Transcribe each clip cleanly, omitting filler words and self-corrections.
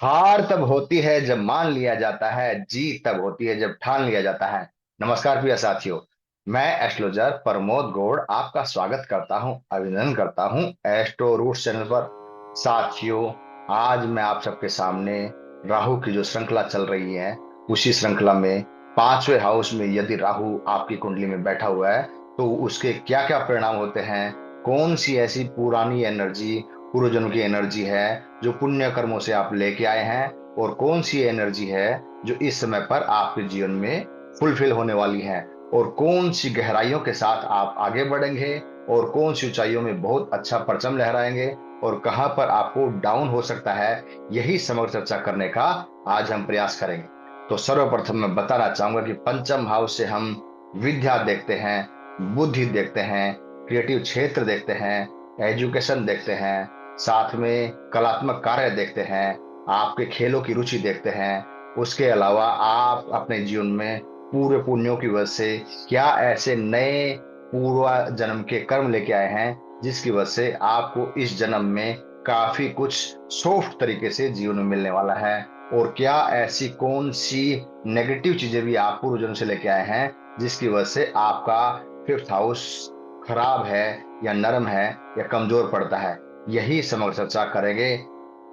हार तब होती है जब मान लिया जाता है, जीत तब होती है जब ठान लिया जाता है। नमस्कार प्रिय साथियों, मैं एस्ट्रोलॉजर प्रमोद गौड़ आपका स्वागत करता हूं, अभिनंदन करता हूं एस्ट्रो रूट्स चैनल पर। साथियों, आज मैं आप सबके सामने राहु की जो श्रृंखला चल रही है, उसी श्रृंखला में पांचवें हाउस में यदि राहु आपकी कुंडली में बैठा हुआ है तो उसके क्या क्या परिणाम होते हैं। कौन सी ऐसी पुरानी एनर्जी, पूर्व जन्म की एनर्जी है जो पुण्य कर्मों से आप लेके आए हैं, और कौन सी एनर्जी है जो इस समय पर आपके जीवन में फुलफिल होने वाली है, और कौन सी गहराइयों के साथ आप आगे बढ़ेंगे, और कौन सी ऊंचाइयों में बहुत अच्छा परचम लहराएंगे, और कहां पर आपको डाउन हो सकता है। यही समग्र चर्चा करने का आज हम प्रयास करेंगे। तो सर्वप्रथम मैं बताना चाहूंगा कि पंचम हाउस से हम विद्या देखते हैं, बुद्धि देखते हैं, क्रिएटिव क्षेत्र देखते हैं, एजुकेशन देखते हैं, साथ में कलात्मक कार्य देखते हैं, आपके खेलों की रुचि देखते हैं। उसके अलावा आप अपने जीवन में पूर्व पुण्यों की वजह से क्या ऐसे नए पूर्व जन्म के कर्म लेके आए हैं जिसकी वजह से आपको इस जन्म में काफी कुछ सॉफ्ट तरीके से जीवन में मिलने वाला है, और क्या ऐसी कौन सी नेगेटिव चीजें भी आप पूर्व जन्म से लेके आए हैं जिसकी वजह से आपका फिफ्थ हाउस खराब है, या नरम है, या कमजोर पड़ता है। यही समग्र चर्चा करेंगे।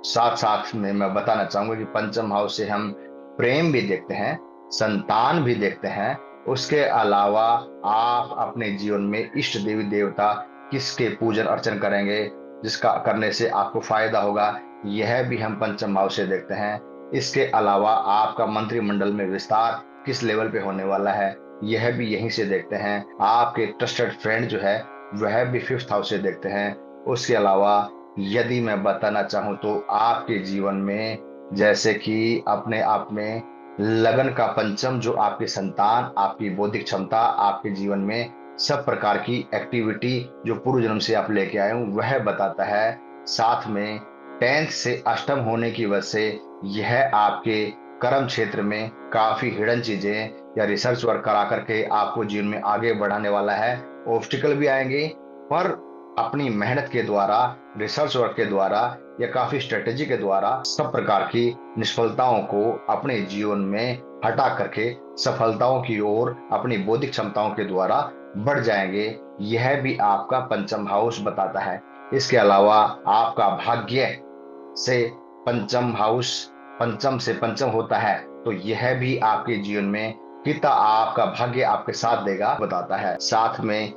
साथ साथ में मैं बताना चाहूंगा कि पंचम हाउस से हम प्रेम भी देखते हैं, संतान भी देखते हैं। उसके अलावा आप अपने जीवन में इष्ट देवी देवता किसके पूजन अर्चन करेंगे जिसका करने से आपको फायदा होगा, यह भी हम पंचम हाउस से देखते हैं। इसके अलावा आपका मंत्रिमंडल में विस्तार किस लेवल पे होने वाला है, यह भी यहीं से देखते हैं। आपके ट्रस्टेड फ्रेंड जो है वह भी फिफ्थ हाउस से देखते हैं। उसके अलावा यदि मैं बताना चाहूं तो आपके जीवन में जैसे कि अपने आप में लगन का पंचम, जो आपकी संतान, आपकी बौद्धिक क्षमता, आपके जीवन में सब प्रकार की एक्टिविटी जो पूर्व जन्म से आप लेके आए हो वह बताता है। साथ में टेंथ से अष्टम होने की वजह से यह आपके कर्म क्षेत्र में काफी हिडन चीजें या रिसर्च वर्क करा करके आपको जीवन में आगे बढ़ाने वाला है। ऑब्स्टिकल भी आएंगे, पर अपनी मेहनत के द्वारा, रिसर्च वर्क के द्वारा, या काफी स्ट्रेटेजी के द्वारा सब प्रकार की निष्फलताओं को अपने जीवन में हटा करके सफलताओं की ओर अपनी बौद्धिक क्षमताओं के द्वारा बढ़ जाएंगे। यह भी आपका पंचम हाउस बताता है। इसके अलावा आपका भाग्य से पंचम हाउस, पंचम से पंचम होता है, तो यह भी आपके जीवन में कितना आपका भाग्य आपके साथ देगा बताता है। साथ में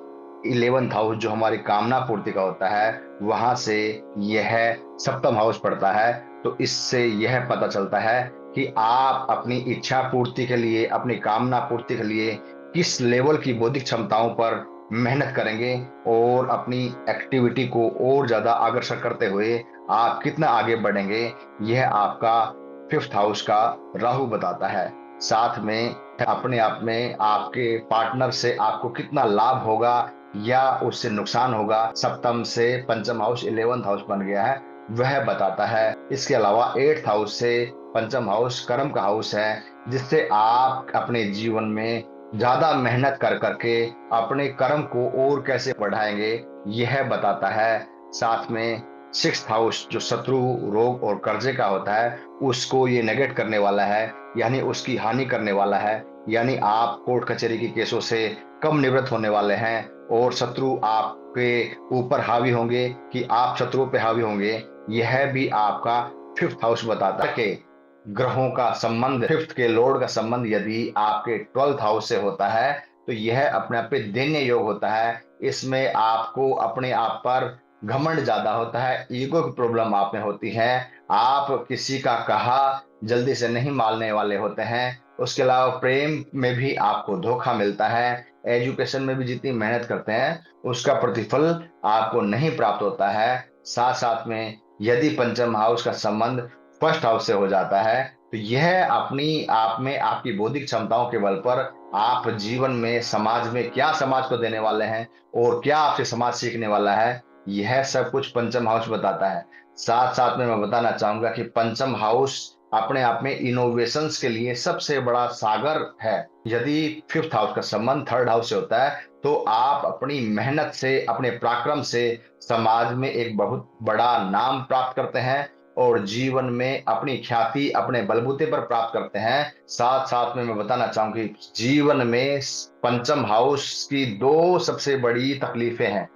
इलेवेंथ हाउस जो हमारी कामना पूर्ति का होता है, वहां से यह सप्तम हाउस पड़ता है। तो इससे यह पता चलता है कि आप अपनी इच्छा पूर्ति के लिए, अपनी कामना पूर्ति के लिए किस लेवल की बौद्धिक क्षमताओं पर मेहनत करेंगे, और अपनी एक्टिविटी को और ज्यादा अग्रसर करते हुए आप कितना आगे बढ़ेंगे, यह आपका फिफ्थ हाउस का राहु बताता है। साथ में अपने आप में आपके पार्टनर से आपको कितना लाभ होगा या उससे नुकसान होगा, सप्तम से पंचम हाउस इलेवेंथ हाउस बन गया है, वह बताता है। इसके अलावा एट्थ हाउस से पंचम हाउस कर्म का हाउस है, जिससे आप अपने जीवन में ज्यादा मेहनत कर करके अपने कर्म को और कैसे बढ़ाएंगे, यह बताता है। साथ में सिक्स्थ हाउस जो शत्रु, रोग और कर्जे का होता है, उसको ये नेगेट करने वाला है, यानी उसकी हानि करने वाला है। यानी आप कोर्ट कचहरी के केसों से कम निवृत्त होने वाले हैं, और शत्रु आपके ऊपर हावी होंगे कि आप शत्रुओं पे हावी होंगे। यह भी आपका फिफ्थ हाउस बताता है कि ग्रहों का संबंध, फिफ्थ के लॉर्ड का संबंध यदि आपके ट्वेल्थ हाउस से होता है तो यह अपने आप पे दैन्य योग होता है। इसमें आपको अपने आप पर घमंड ज्यादा होता है, ईगो की प्रॉब्लम आप में होती है, आप किसी का कहा जल्दी से नहीं मानने वाले होते हैं। उसके अलावा प्रेम में भी आपको धोखा मिलता है। एजुकेशन में भी जितनी मेहनत करते हैं उसका प्रतिफल आपको नहीं प्राप्त होता है। साथ साथ में यदि पंचम हाउस का संबंध फर्स्ट हाउस से हो जाता है तो यह अपनी आप में आपकी बौद्धिक क्षमताओं के बल पर आप जीवन में समाज में क्या समाज को देने वाले हैं, और क्या आपसे समाज सीखने वाला है, यह सब कुछ पंचम हाउस बताता है। साथ साथ में मैं बताना चाहूंगा कि पंचम हाउस अपने आप में इनोवेशंस के लिए सबसे बड़ा सागर है। यदि फिफ्थ हाउस का संबंध थर्ड हाउस से होता है तो आप अपनी मेहनत से, अपने पराक्रम से समाज में एक बहुत बड़ा नाम प्राप्त करते हैं, और जीवन में अपनी ख्याति अपने बलबूते पर प्राप्त करते हैं। साथ साथ में मैं बताना चाहूंगा कि जीवन में पंचम हाउस की दो सबसे बड़ी तकलीफें हैं।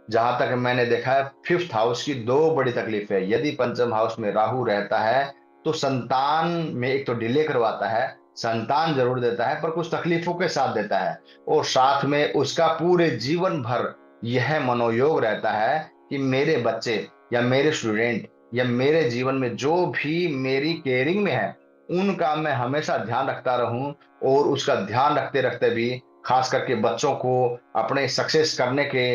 जहां तक मैंने देखा है, फिफ्थ हाउस की दो बड़ी तकलीफें है। यदि पंचम हाउस में राहु रहता है तो संतान में एक तो डिले करवाता है, संतान जरूर देता है पर कुछ तकलीफों के साथ देता है। और साथ में उसका पूरे जीवन भर यह मनोयोग रहता है कि मेरे बच्चे या मेरे स्टूडेंट या मेरे जीवन में जो भी मेरी केयरिंग में है उनका मैं हमेशा ध्यान रखता रहूं। और उसका ध्यान रखते रखते भी खास करके बच्चों को अपने सक्सेस करने के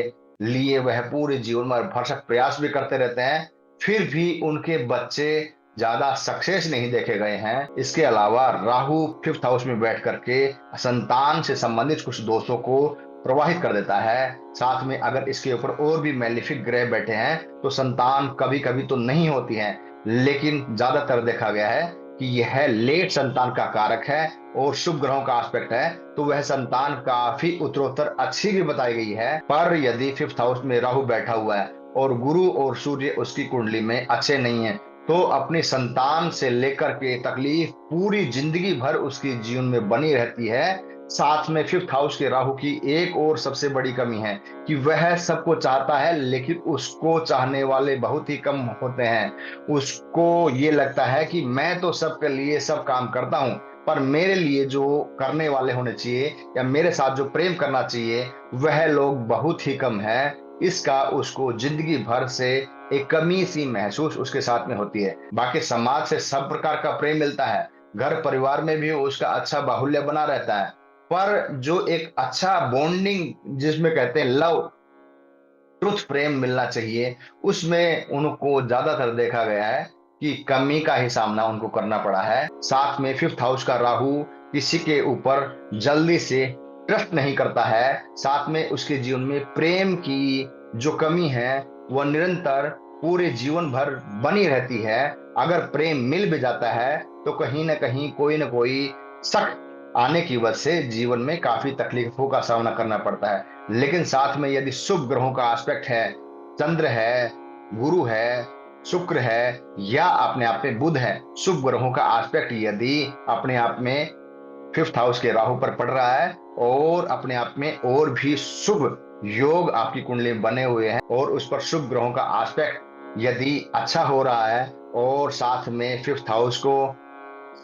लिए वह पूरे जीवन में भरसक प्रयास भी करते रहते हैं, फिर भी उनके बच्चे ज्यादा सक्सेस नहीं देखे गए हैं। इसके अलावा राहु फिफ्थ हाउस में बैठ करके संतान से संबंधित कुछ दोषों को प्रवाहित कर देता है। साथ में अगर इसके ऊपर और भी मैलिफिक ग्रह बैठे हैं तो संतान कभी कभी तो नहीं होती है, लेकिन ज्यादातर देखा गया है कि यह लेट संतान का कारक है और शुभ ग्रहों का एस्पेक्ट है, तो वह संतान काफी उत्तरोत्तर अच्छी भी बताई गई है। पर यदि फिफ्थ हाउस में राहु बैठा हुआ है और गुरु और सूर्य उसकी कुंडली में अच्छे नहीं है तो अपनी संतान से लेकर के तकलीफ पूरी जिंदगी भर उसकी जीवन में बनी रहती है। साथ में फिफ्थ हाउस के राहु की एक और सबसे बड़ी कमी है कि वह सबको चाहता है लेकिन उसको चाहने वाले बहुत ही कम होते हैं। उसको ये लगता है कि मैं तो सबके लिए सब काम करता हूं, पर मेरे लिए जो करने वाले होने चाहिए या मेरे साथ जो प्रेम करना चाहिए वह लोग बहुत ही कम है। इसका उसको जिंदगी भर से एक कमी सी महसूस उसके साथ में होती है। बाकी समाज से सब प्रकार का प्रेम मिलता है, घर परिवार में भी उसका अच्छा बाहुल्य बना रहता है, पर जो एक अच्छा बॉन्डिंग जिसमें कहते हैं लव ट्रुथ प्रेम मिलना चाहिए उसमें उनको ज्यादातर देखा गया है कि कमी का ही सामना उनको करना पड़ा है। साथ में फिफ्थ हाउस का राहु किसी के ऊपर जल्दी से ट्रस्ट नहीं करता है। साथ में उसके जीवन में प्रेम की जो कमी है वह निरंतर पूरे जीवन भर बनी रहती है। अगर प्रेम मिल भी जाता है तो कहीं ना कहीं कोई ना कोई शक आने की वजह से जीवन में काफी तकलीफों का सामना करना पड़ता है। लेकिन साथ में यदि शुभ ग्रहों का एस्पेक्ट है, चंद्र है, गुरु है, शुक्र है या अपने आप में बुध है, शुभ ग्रहों का एस्पेक्ट यदि अपने आप में फिफ्थ हाउस के राहु पर पड़ रहा है और अपने आप में और भी शुभ योग आपकी कुंडली में बने हुए हैं और उस पर शुभ ग्रहों का एस्पेक्ट यदि अच्छा हो रहा है और साथ में फिफ्थ हाउस को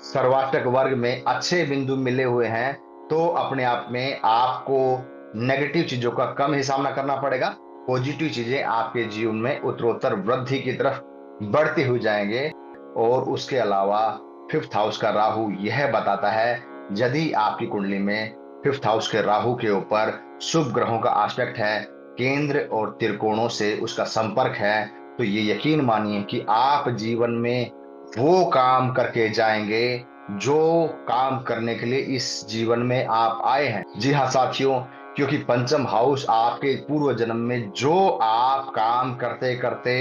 सर्वाष्टक वर्ग में अच्छे बिंदु मिले हुए हैं, तो अपने आप में आपको नेगेटिव चीजों का कम ही सामना करना पड़ेगा। पॉजिटिव चीजें आपके जीवन में उत्तरोत्तर वृद्धि की तरफ बढ़ती हुई जाएंगे। और उसके अलावा फिफ्थ हाउस का राहु यह बताता है यदि आपकी कुंडली में फिफ्थ हाउस के राहु के ऊपर शुभ ग्रहों का एस्पेक्ट है, केंद्र और त्रिकोणों से उसका संपर्क है, तो ये यकीन मानिए कि आप जीवन में वो काम करके जाएंगे जो काम करने के लिए इस जीवन में आप आए हैं। जी हाँ साथियों, क्योंकि पंचम हाउस आपके पूर्व जन्म में जो आप काम करते करते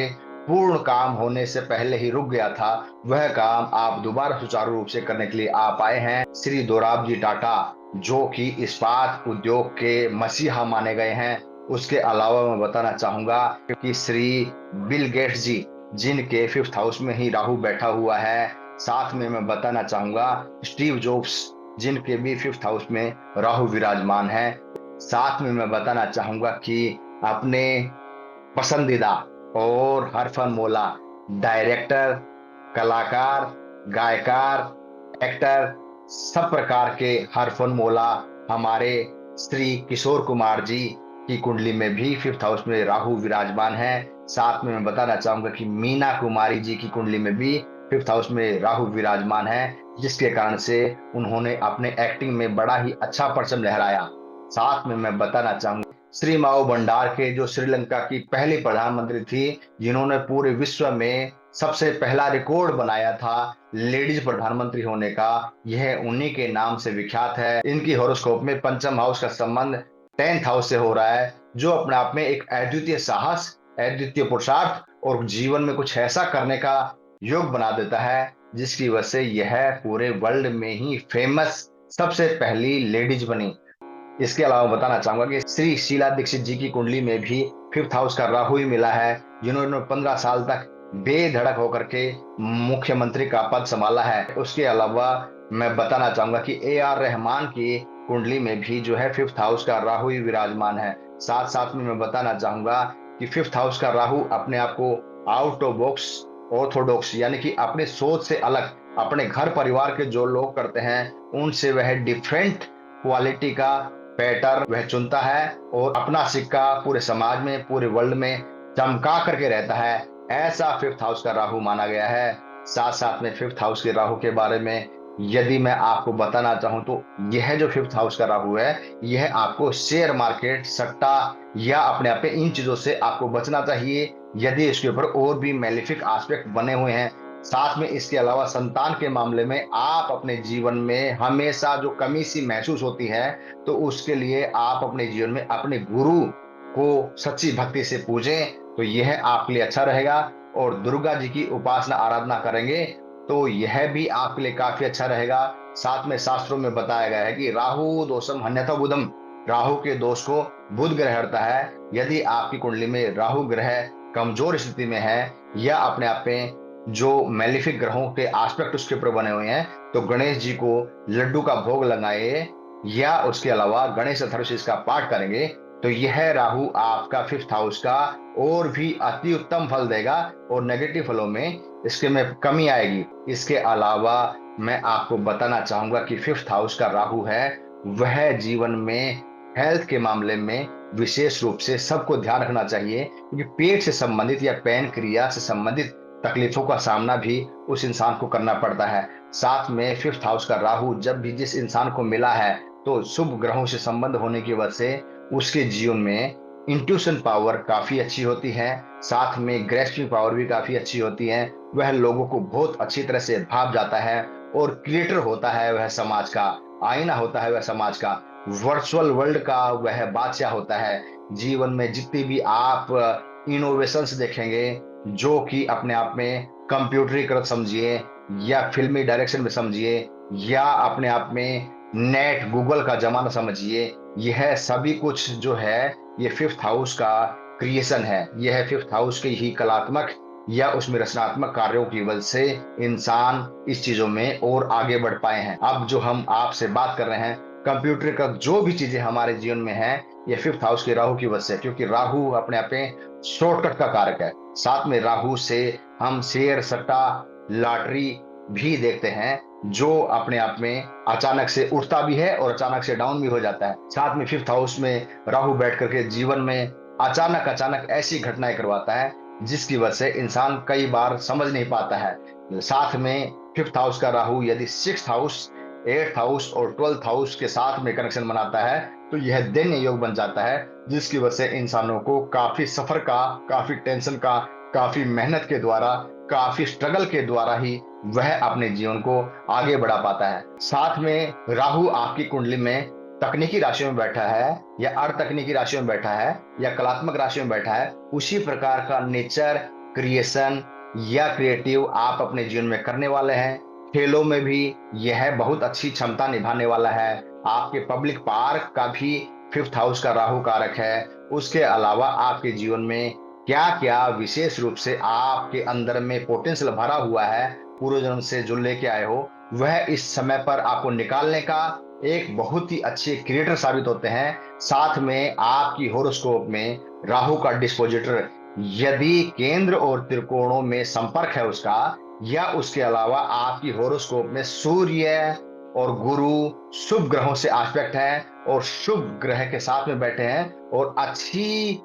पूर्ण काम होने से पहले ही रुक गया था, वह काम आप दोबारा सुचारू रूप से करने के लिए आप आए हैं। श्री दोराबजी टाटा जो कि इस्पात उद्योग के मसीहा माने गए हैं, उसके अलावा मैं बताना चाहूंगा कि श्री बिल गेट्स जी जिनके फिफ्थ हाउस में ही राहु बैठा हुआ है। साथ में मैं बताना चाहूंगा स्टीव जॉब्स जिनके भी फिफ्थ हाउस में राहु विराजमान है। साथ में मैं बताना चाहूंगा कि अपने पसंदीदा और हरफनमौला डायरेक्टर, कलाकार, गायकार, एक्टर, सब प्रकार के हरफनमौला हमारे श्री किशोर कुमार जी की कुंडली में भी फिफ्थ हाउस में राहु विराजमान है। साथ में मैं बताना चाहूंगा कि मीना कुमारी जी की कुंडली में भी फिफ्थ हाउस में राहु विराजमान है, जिसके कारण से उन्होंने अपने एक्टिंग में बड़ा ही अच्छा परचम लहराया। साथ में मैं बताना चाहूंगा श्री माओ भंडार के जो श्रीलंका की पहली प्रधानमंत्री थी, जिन्होंने पूरे विश्व में सबसे पहला रिकॉर्ड बनाया था लेडीज प्रधानमंत्री होने का, यह उन्हीं के नाम से विख्यात है। इनकी हॉरोस्कोप में पंचम हाउस का संबंध टेंथ हाउस से हो रहा है, जो अपने आप में एक अद्वितीय साहस, अद्वितीय पुरुषार्थ और जीवन में कुछ ऐसा करने का योग बना देता है जिसकी वजह से यह पूरे वर्ल्ड में ही फेमस सबसे पहली लेडीज बनी। इसके अलावा बताना चाहूंगा कि श्री शीला दीक्षित जी की कुंडली में भी फिफ्थ हाउस का राहु ही मिला है, जिन्होंने 15 साल तक बेधड़क होकर के मुख्यमंत्री का पद संभाला है। उसके अलावा मैं बताना चाहूंगा कि ए आर रहमान की कुंडली में भी जो है फिफ्थ हाउस का राहु ही विराजमान है। साथ साथ में मैं बताना चाहूंगा कि फिफ्थ हाउस का राहु अपने आप को आउट ऑफ बॉक्स ऑर्थोडॉक्स यानी कि अपने सोच से अलग अपने घर परिवार के जो लोग करते हैं उनसे वह डिफरेंट क्वालिटी का पैटर्न वह चुनता है और अपना सिक्का पूरे समाज में पूरे वर्ल्ड में चमका करके रहता है। ऐसा फिफ्थ हाउस का राहु माना गया है। साथ साथ में फिफ्थ हाउस के राहु के बारे में यदि मैं आपको बताना चाहूं तो यह जो फिफ्थ हाउस का राहु है यह आपको शेयर मार्केट सट्टा या अपने आप पे इन चीजों से आपको बचना चाहिए यदि इसके ऊपर और भी मेलिफिक एस्पेक्ट बने हुए हैं। साथ में इसके अलावा संतान के मामले में आप अपने जीवन में हमेशा जो कमी सी महसूस होती है तो उसके लिए आप अपने जीवन में अपने गुरु को सच्ची भक्ति से पूजें तो यह आपके लिए अच्छा रहेगा। और दुर्गा जी की उपासना आराधना करेंगे तो यह भी आपके लिए काफी अच्छा रहेगा। साथ में शास्त्रों में बताया गया है कि राहु दोषम हन्यथा बुधम, राहु के दोष को बुध ग्रह हरता है। यदि आपकी कुंडली में राहु ग्रह कमजोर स्थिति में है या अपने आप में जो मेलिफिक ग्रहों के एस्पेक्ट उसके ऊपर बने हुए हैं तो गणेश जी को लड्डू का भोग लगाए या उसके अलावा गणेश चतुर्थी का पाठ करेंगे तो यह राहु आपका फिफ्थ हाउस का और भी अति उत्तम फल देगा और नेगेटिव फलों में इसके में कमी आएगी। इसके अलावा मैं आपको बताना चाहूंगा कि फिफ्थ हाउस का राहु है वह जीवन में हेल्थ के मामले में विशेष रूप से सबको ध्यान रखना चाहिए क्योंकि पेट से संबंधित या पैन क्रिया से संबंधित तकलीफों का सामना भी उस इंसान को करना पड़ता है। साथ में फिफ्थ हाउस का राहु जब भी जिस इंसान को मिला है तो शुभ ग्रहों से संबंध होने की वजह से उसके जीवन में इंट्यूशन पावर काफी अच्छी होती है। साथ में ग्रेस्पिंग पावर भी काफी अच्छी होती है। वह लोगों को बहुत अच्छी तरह से भाप जाता है और क्रिएटर होता है, वह समाज का आईना होता है, वह समाज का वर्चुअल वर्ल्ड का वह बादशाह होता है। जीवन में जितनी भी आप इनोवेशंस देखेंगे जो कि अपने आप में कंप्यूटरीकृत समझिए या फिल्मी डायरेक्शन में समझिए या अपने आप में नेट गूगल का जमाना समझिए, यह सभी कुछ जो है ये फिफ्थ हाउस का क्रिएशन है। यह फिफ्थ हाउस के ही कलात्मक या उसमें रचनात्मक कार्यों की वजह से इंसान इस चीजों में और आगे बढ़ पाए हैं। अब जो हम आपसे बात कर रहे हैं कंप्यूटर का जो भी चीजें हमारे जीवन में है ये फिफ्थ हाउस के राहु की वजह से, क्योंकि राहु अपने आप में शॉर्टकट का कारक है। साथ में राहु से हम शेयर सट्टा लॉटरी भी देखते हैं जो अपने आप में अचानक से उठता भी है और अचानक से डाउन भी हो जाता है। साथ में फिफ्थ हाउस में राहु बैठ करके जीवन में अचानक अचानक ऐसी घटनाएं करवाता है जिसकी वजह से इंसान कई बार समझ नहीं पाता है। साथ में फिफ्थ हाउस का राहु यदि सिक्स्थ हाउस एट्थ हाउस और ट्वेल्थ हाउस के साथ में कनेक्शन बनाता है तो यह दैन्य योग बन जाता है जिसकी वजह से इंसानों को काफी सफर का, काफी टेंशन का, काफी मेहनत के द्वारा, काफी स्ट्रगल के द्वारा ही वह अपने जीवन को आगे बढ़ा पाता है। साथ में राहु आपकी कुंडली में तकनीकी राशि में बैठा है या अर्ध तकनीकी राशि में बैठा है या कलात्मक राशि में बैठा है, उसी प्रकार का नेचर क्रिएशन या क्रिएटिव आप अपने जीवन में करने वाले हैं। खेलों में भी यह बहुत अच्छी क्षमता निभाने वाला है। आपके पब्लिक पार्क का भी फिफ्थ हाउस का राहु कारक है। उसके अलावा आपके जीवन में क्या क्या विशेष रूप से आपके अंदर में पोटेंशियल भरा हुआ है पूर्व जन्म से जो लेके आए हो वह इस समय पर आपको निकालने का एक बहुत ही अच्छे क्रिएटर साबित होते हैं। साथ में आपकी होरोस्कोप में राहु का डिस्पोजिटर यदि केंद्र और त्रिकोणों में संपर्क है उसका या उसके अलावा आपकी होरोस्कोप में सूर्य और गुरु शुभ ग्रहों से एस्पेक्ट है और शुभ ग्रह के साथ में बैठे हैं और अच्छी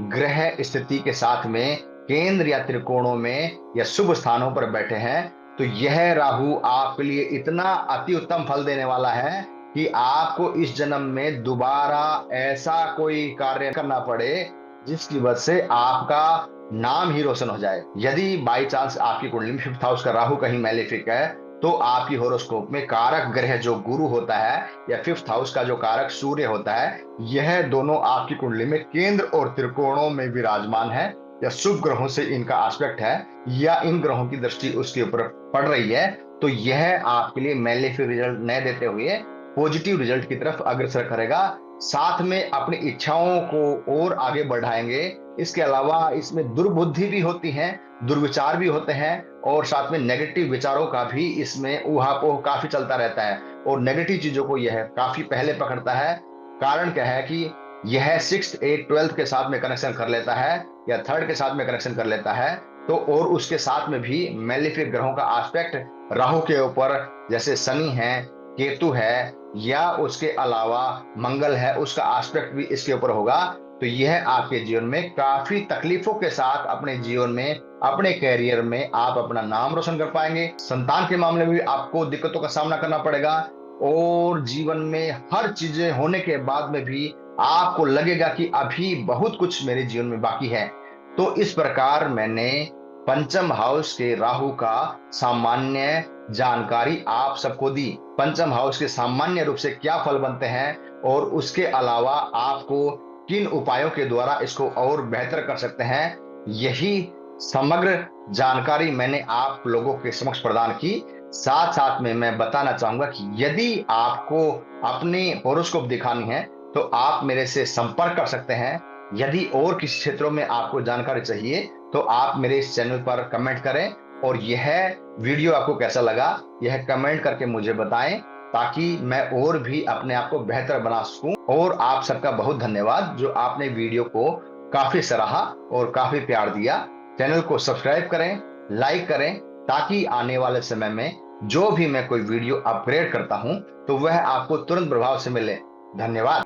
ग्रह स्थिति के साथ में केंद्र या त्रिकोणों में या शुभ स्थानों पर बैठे हैं तो यह राहु आपके लिए इतना अति उत्तम फल देने वाला है कि आपको इस जन्म में दोबारा ऐसा कोई कार्य करना पड़े जिसकी वजह से आपका नाम ही रोशन हो जाए। यदि बाई चांस आपकी कुंडली में फिफ्थ हाउस का राहु कहीं मैलेफिक है तो आपकी होरोस्कोप में कारक ग्रह जो गुरु होता है या फिफ्थ हाउस का जो कारक सूर्य होता है यह दोनों आपकी कुंडली में केंद्र और त्रिकोणों में विराजमान है या शुभ ग्रहों से इनका एस्पेक्ट है या इन ग्रहों की दृष्टि उसके ऊपर पड़ रही है तो यह आपके लिए मैलेफिक रिजल्ट न देते हुए पॉजिटिव रिजल्ट की तरफ अग्रसर करेगा। साथ में अपनी इच्छाओं को और आगे बढ़ाएंगे। इसके अलावा इसमें दुर्बुद्धि भी होती है, दुर्विचार भी होते हैं, और साथ में नेगेटिव विचारों का भी इसमें ऊहापोह काफी चलता रहता है। और नेगेटिव चीजों को यह काफी पहले पकड़ता है। कारण क्या है कि यह सिक्स एट ट्वेल्थ के साथ में कनेक्शन कर लेता है, या थर्ड के साथ में कनेक्शन कर लेता है। तो और उसके साथ में भी मेलिफिक ग्रहों का एस्पेक्ट राहु के ऊपर, जैसे शनि है, केतु है, या उसके अलावा मंगल है, उसका एस्पेक्ट भी इसके ऊपर होगा। तो यह आपके जीवन में काफी तकलीफों के साथ अपने जीवन में, अपने कैरियर में आप अपना नाम रोशन कर पाएंगे। संतान के मामले में भी आपको दिक्कतों का सामना करना पड़ेगा, और जीवन में हर चीजें होने के बाद में भी आपको लगेगा कि अभी बहुत कुछ मेरे जीवन में बाकी है। तो इस प्रकार मैंने पंचम हाउस के राहु का सामान्य जानकारी आप सबको दी। पंचम हाउस के सामान्य रूप से क्या फल बनते हैं, और उसके अलावा आपको किन उपायों के द्वारा इसको और बेहतर कर सकते हैं, यही समग्र जानकारी मैंने आप लोगों के समक्ष प्रदान की। साथ साथ में मैं बताना चाहूंगा कि यदि आपको अपनी हॉरोस्कोप दिखानी है तो आप मेरे से संपर्क कर सकते हैं। यदि और किसी क्षेत्रों में आपको जानकारी चाहिए तो आप मेरे इस चैनल पर कमेंट करें, और यह वीडियो आपको कैसा लगा यह कमेंट करके मुझे बताएं, ताकि मैं और भी अपने आप को बेहतर बना सकूं। और आप सबका बहुत धन्यवाद जो आपने वीडियो को काफी सराहा और काफी प्यार दिया। चैनल को सब्सक्राइब करें, लाइक करें, ताकि आने वाले समय में जो भी मैं कोई वीडियो अपग्रेड करता हूं तो वह आपको तुरंत प्रभाव से मिले। धन्यवाद।